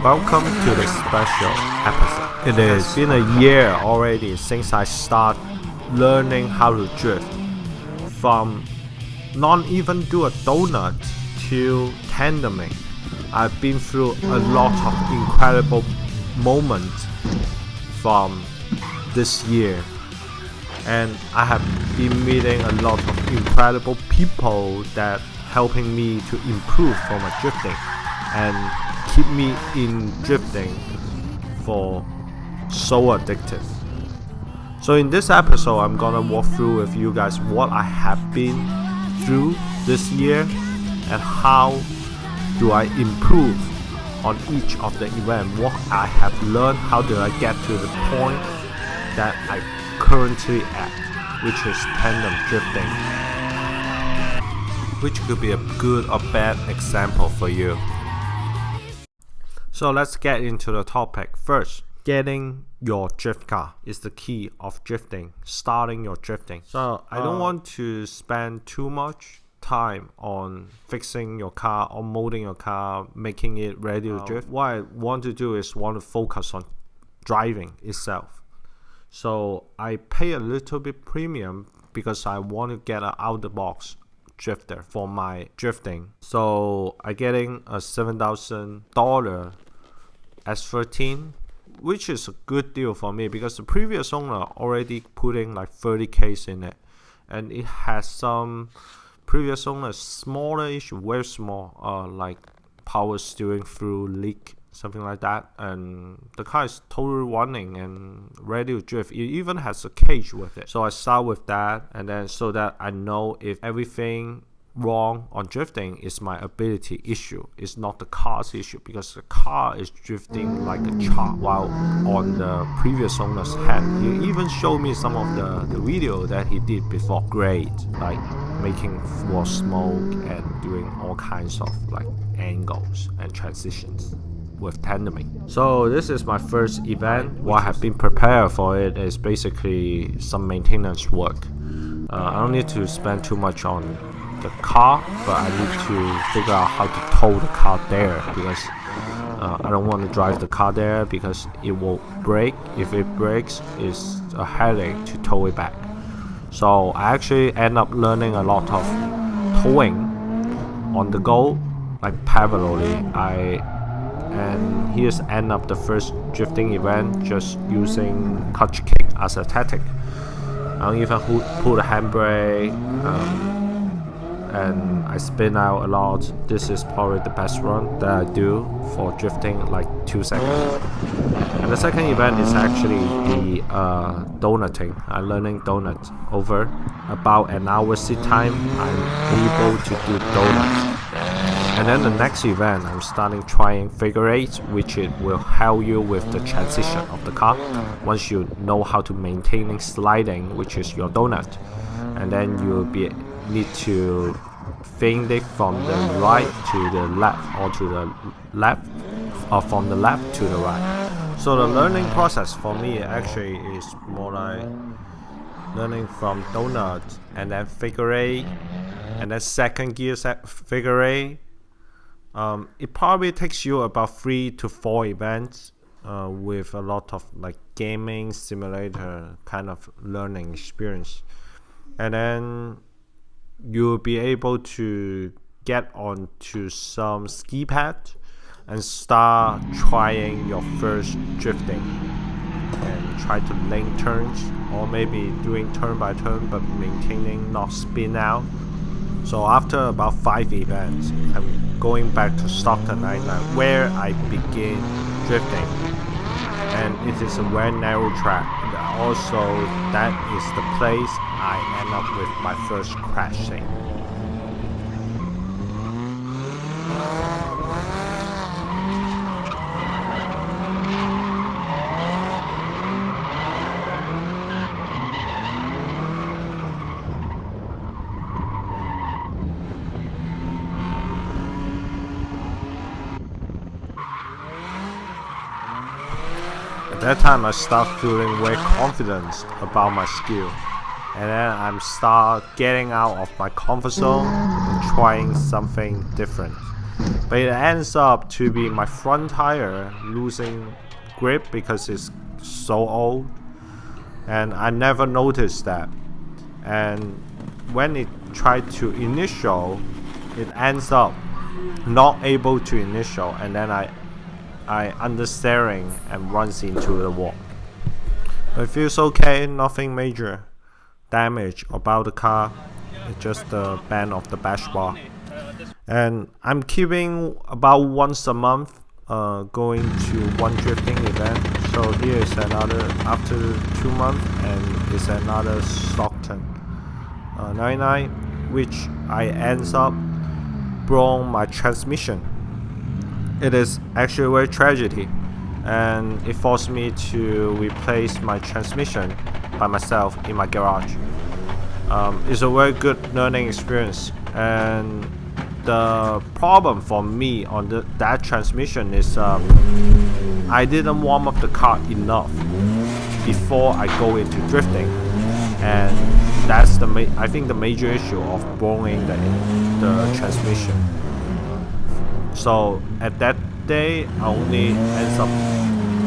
Welcome to the special episode. It has been a year already since I started learning how to drift. From not even do a donut to tandeming. I've been through a lot of incredible moments from this year. And I have been meeting a lot of incredible people that helping me to improve for my drifting and keep me in drifting for so addictive. So in this episode, I'm gonna walk through with you guys what I have been through this year and how do I improve on each of the event, what I have learned, how do I get to the point that I currently at, which is tandem drifting, which could be a good or bad example for you. So let's get into the topic. First, getting your drift car is the key of drifting, starting your drifting. So I don't want to spend too much time on fixing your car or molding your car, making it ready to drift. What I want to do is want to focus on driving itself. So I pay a little bit premium because I want to get an out-the-box drifter for my drifting. So I getting a $7,000 S13, which is a good deal for me because the previous owner already putting like 30K in it, and it has some previous owner smaller issue, very small, like power steering fluid leak, something like that, and the car is totally running and ready to drift. It even has a cage with it. So I start with that, and then so that I know if everything wrong on drifting is my ability issue, it's not the car's issue, because the car is drifting like a chart, while on the previous owner's head, he even showed me some of the video that he did before. Great, like making for smoke and doing all kinds of like angles and transitions with tandeming. So this is my first event. What I have been prepared for it is basically some maintenance work. I don't need to spend too much on the car, but I need to figure out how to tow the car there, because I don't want to drive the car there because it will break. If it breaks, it's a headache to tow it back. So I actually end up learning a lot of towing on the go, like parallelly. And here's end up the first drifting event just using clutch kick as a tactic. I don't even pull the handbrake, and I spin out a lot. This is probably the best run that I do for drifting, like 2 seconds. And the second event is actually the donuting. I'm learning donut over about an hour seat time. I'm able to do donuts. And then the next event, I'm starting trying figure eight, which it will help you with the transition of the car once you know how to maintaining sliding, which is your donut. And then you'll need to fade it from the right to the left, or to the left, or from the left to the right. So the learning process for me actually is more like learning from donut and then figure eight, and then second gear figure eight. It probably takes you about 3 to 4 events with a lot of like gaming simulator kind of learning experience, and then you'll be able to get onto some ski pad and start trying your first drifting and try to link turns, or maybe doing turn by turn but maintaining not spin out. So after about 5 events, I'm going back to Stockton Island where I begin drifting, and it is a very narrow track. And also, that is the place I end up with my first crashing. At that time, I start feeling very confident about my skill, and then I'm start getting out of my comfort zone and trying something different. but it ends up to be my front tire losing grip because it's so old, and I never noticed that. And when it tried to initial, it ends up not able to initial, and then I understeering and runs into the wall. It feels okay, nothing major damage about the car. It's just the bend of the bash bar. And I'm keeping about once a month going to one drifting event. So here is another after 2 months, and it's another Stockton 99, which I ends up broke my transmission. It is actually a very tragedy, and it forced me to replace my transmission by myself in my garage. It's a very good learning experience, and the problem for me on that transmission is I didn't warm up the car enough before I go into drifting, and that's I think the major issue of blowing the transmission. So at that day, I only ends up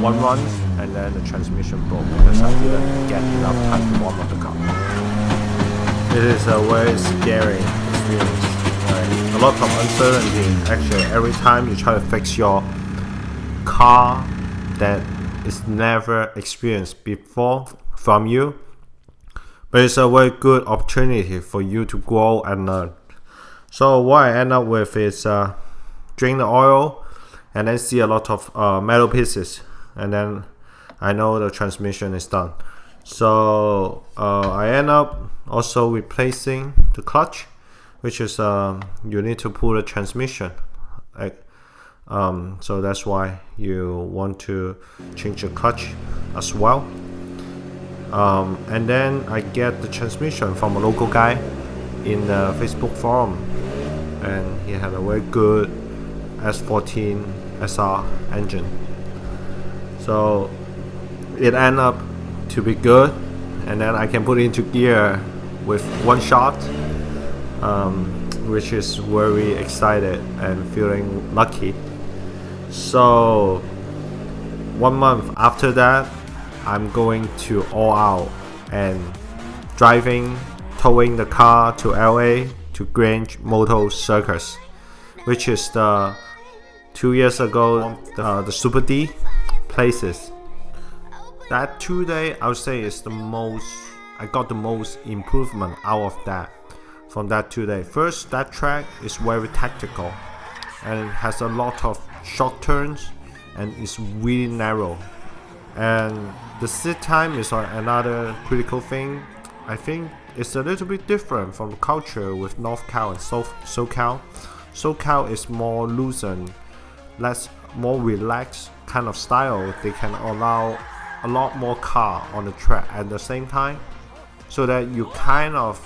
one run, and then the transmission broke because I didn't get enough time to warm up the car. It is a very scary experience. Right? A lot of uncertainty. Actually, every time you try to fix your car that is never experienced before from you, but it's a very good opportunity for you to grow and learn. So what I end up with is drain the oil and then see a lot of metal pieces, and then I know the transmission is done. So I end up also replacing the clutch, which is you need to pull the transmission. So that's why you want to change the clutch as well. And then I get the transmission from a local guy in the Facebook forum, and he had a very good S14 SR engine. So it ended up to be good, and then I can put it into gear with one shot, which is very excited and feeling lucky. So 1 month after that, I'm going to all out and driving, towing the car to LA to Grange Moto Circus, which is the 2 years ago the Super D places. That 2 day I would say is I got the most improvement out of that from that 2 day. First, that track is very tactical and it has a lot of short turns and it's really narrow. And the sit time is another critical thing. I think it's a little bit different from the culture with North Cal and SoCal. SoCal is more loose and more relaxed kind of style. They can allow a lot more car on the track at the same time, so that you kind of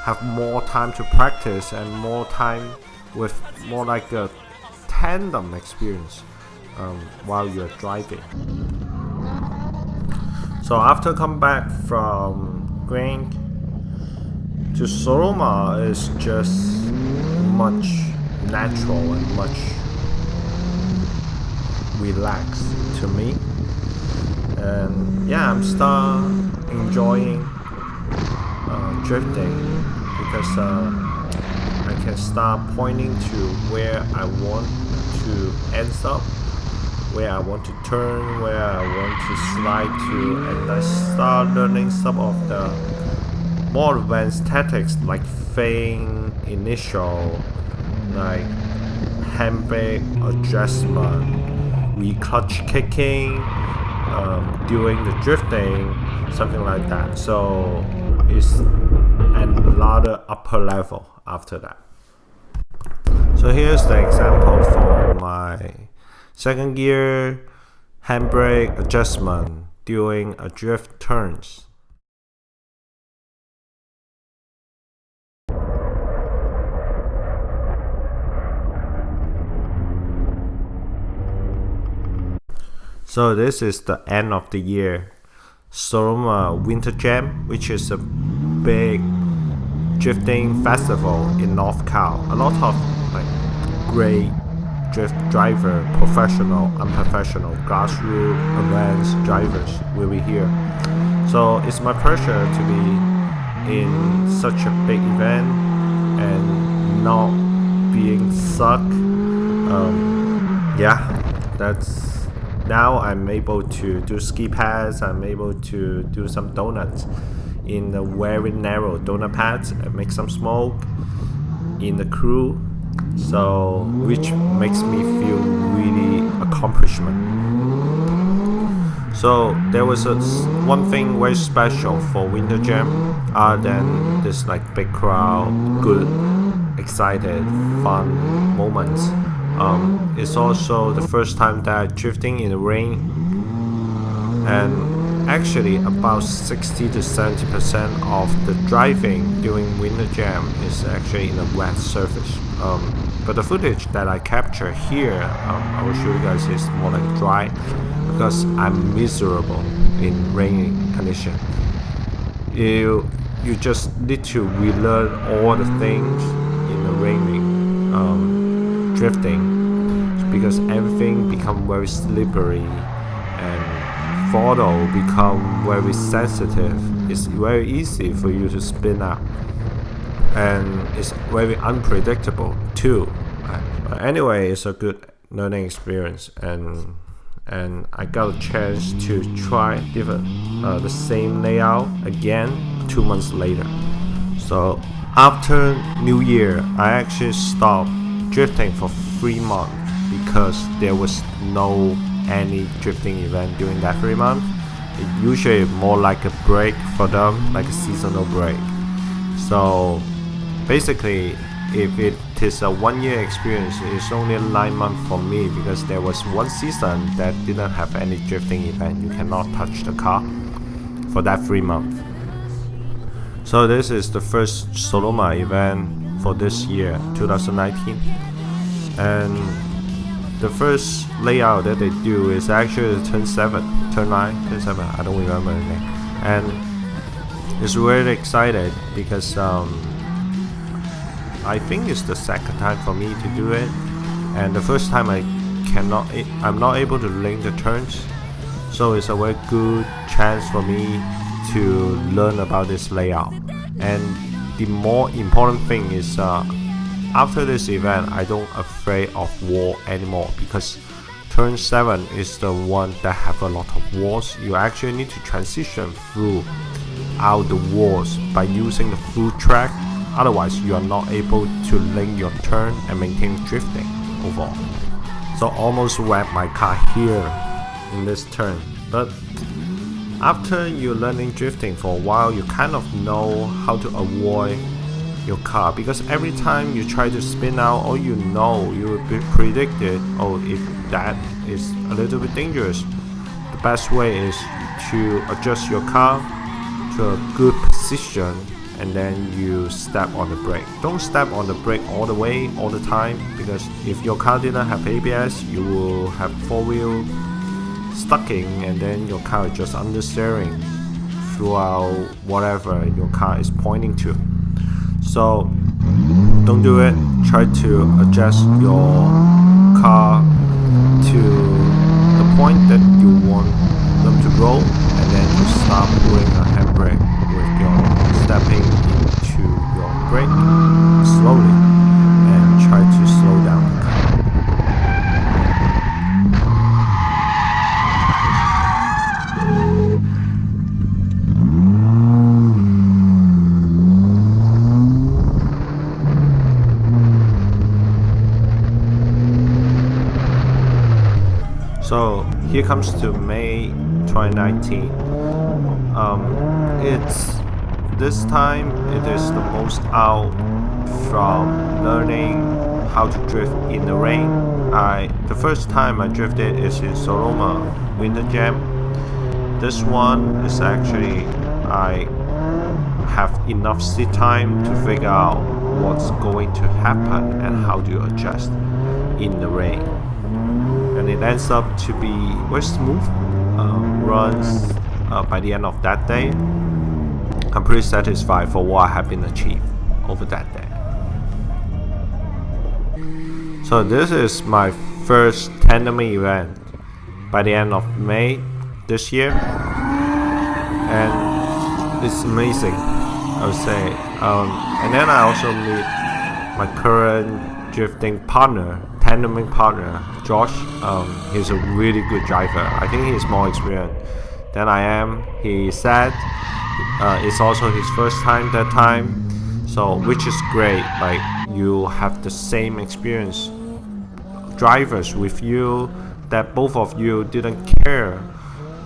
have more time to practice and more time with more like a tandem experience while you're driving. So after come back from Grange to Sonoma is just much natural and much relaxed to me. And yeah, I'm start enjoying drifting because I can start pointing to where I want to end up, where I want to turn, where I want to slide to, and I start learning some of the more advanced tactics like feign initial, like handbrake adjustment, re-clutch kicking, during the drifting, something like that. So it's another upper level after that. So here's the example for my second gear handbrake adjustment during a drift turns. So this is the end of the year Sonoma Winter Jam, which is a big drifting festival in North Cal. A lot of great drift driver, professional, unprofessional, grassroots, advanced drivers will be here. So it's my pleasure to be in such a big event and not being suck. That's now I'm able to do ski pads. I'm able to do some donuts in the very narrow donut pads and make some smoke in the crew. So which makes me feel really accomplishment. So there was one thing very special for Winter Jam, other than this like big crowd, good, excited, fun moments. It's also the first time that I'm drifting in the rain, and actually about 60 to 70% of the driving during Winter Jam is actually in a wet surface. But the footage that I capture here, I will show you guys, is more like dry because I'm miserable in rainy condition. You just need to relearn all the things in the raining drifting, because everything become very slippery and photo become very sensitive. It's very easy for you to spin out, and it's very unpredictable too. Anyway, it's a good learning experience, and I got a chance to try the same layout again 2 months later. So after New Year, I actually stopped drifting for 3 months because there was no any drifting event during that 3 months. It usually more like a break for them, like a seasonal break. So basically, if it is a 1 year experience, it's only 9 months for me, because there was one season that didn't have any drifting event. You cannot touch the car for that 3 months. So this is the first Sonoma event for this year, 2019. And the first layout that they do is actually turn 9, I don't remember the name. And it's really excited because I think it's the second time for me to do it, and the first time I'm not able to link the turns, so it's a very good chance for me to learn about this layout. And the more important thing is after this event, I don't afraid of wall anymore, because turn 7 is the one that have a lot of walls. You actually need to transition through out the walls by using the full track. Otherwise, you are not able to link your turn and maintain drifting overall. So almost wrecked my car here in this turn. But after you're learning drifting for a while, you kind of know how to avoid your car, because every time you try to spin out, or you predicted, if that is a little bit dangerous, the best way is to adjust your car to a good position, and then you step on the brake. Don't step on the brake all the way, all the time, because if your car didn't have ABS, you will have 4-wheel stucking, and then your car is just understeering throughout whatever your car is pointing to. So don't do it. Try to adjust your car to the point that you want them to go, and then you start pulling a handbrake with your stepping into your brake slowly, and try to slow down the car. So here comes to May 2019. It's this time it is the most out from learning how to drift in the rain. The first time I drifted is in Sonoma Winter Jam. This one is actually I have enough seat time to figure out what's going to happen and how to adjust in the rain. And it ends up to be very smooth runs by the end of that day. I'm pretty satisfied for what I have been achieved over that day. So this is my first tandem event by the end of May this year, and it's amazing, I would say. And then I also meet my current drifting partner, tandeming partner, Josh. He's a really good driver. I think he's more experienced than I am. He said it's also his first time that time, so which is great. Like, you have the same experience drivers with you, that both of you didn't care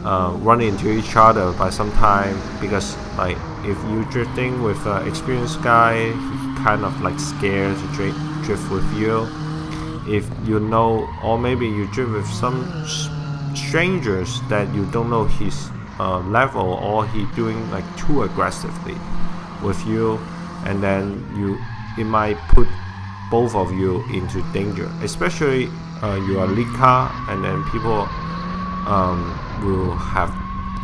run into each other by some time, because like if you drifting with an experienced guy, he kind of like scared to drift with you. If you know, or maybe you drift with some strangers that you don't know his level, or he doing like too aggressively with you, and then it might put both of you into danger, especially you are lead car, and then people will have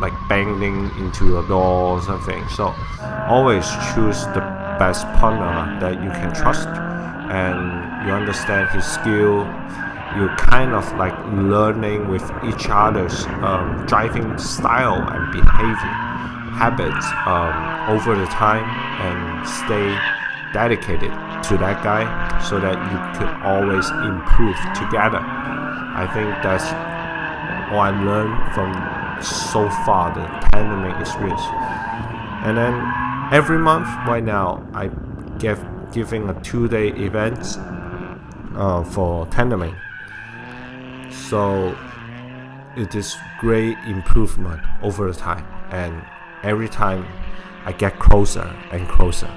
like banging into your door or something. So always choose the best partner that you can trust, and you understand his skill. You kind of like learning with each other's driving style and behavior habits over the time, and stay dedicated to that guy so that you could always improve together. I think that's all I learned from so far the tandeming experience. And then every month right now I giving a 2-day event for tandeming. So it is great improvement over the time, and every time I get closer and closer.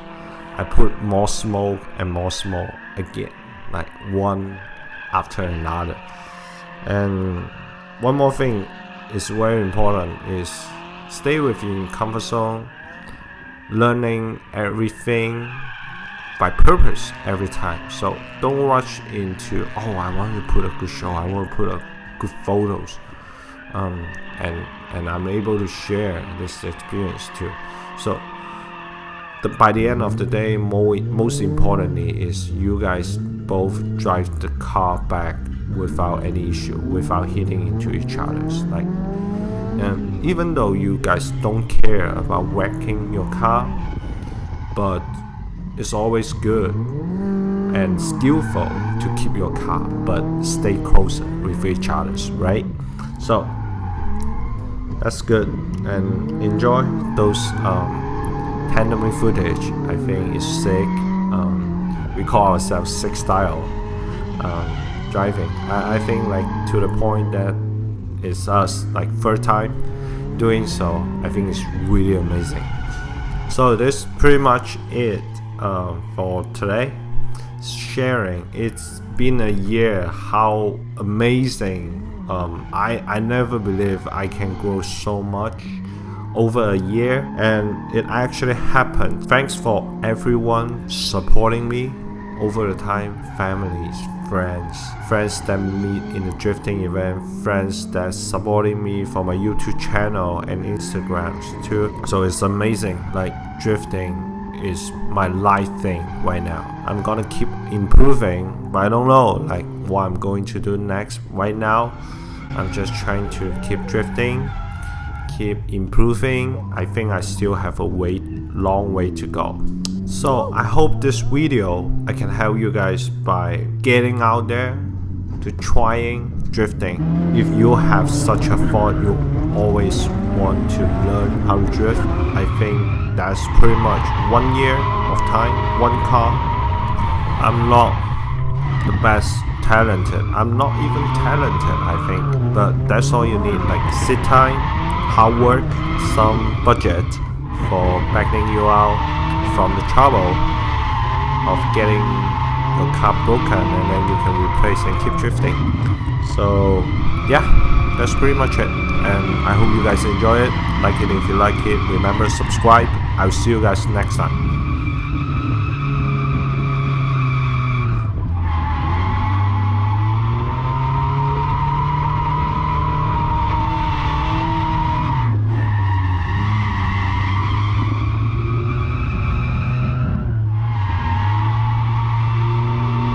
I put more smoke and more smoke again, like one after another. And one more thing is very important is stay within comfort zone, learning everything by purpose every time. So don't rush into, oh, I want to put a good show, I want to put a good photos, and I'm able to share this experience too. So by the end of the day, most importantly is you guys both drive the car back without any issue, without hitting into each other's. Like, even though you guys don't care about wrecking your car, but it's always good and skillful to keep your car, but stay closer with each other's, right? So that's good, and enjoy those tandeming footage. I think is sick. We call ourselves sick style driving. I think like to the point that it's us like third time doing so. I think it's really amazing. So this pretty much it for today. Sharing. It's been a year. How amazing. I never believed I can grow so much over a year, and it actually happened. Thanks for everyone supporting me over the time. Families, friends that meet in the drifting event, friends that supporting me for my YouTube channel and Instagrams too. So it's amazing. Like, drifting is my life thing right now. I'm gonna keep improving, but I don't know like what I'm going to do next. Right now I'm just trying to keep drifting, keep improving. I think I still have a long way to go. So I hope this video I can help you guys by getting out there to trying drifting. If you have such a thought, you always want to learn how to drift, I think that's pretty much 1 year of time, one car. I'm not the best talented. I'm not even talented, I think, but that's all you need. Like sit time, hard work, some budget for backing you out from the trouble of getting your car broken, and then you can replace and keep drifting. So yeah, that's pretty much it, and I hope you guys enjoy it. Like it if you like it. Remember, subscribe. I'll see you guys next time.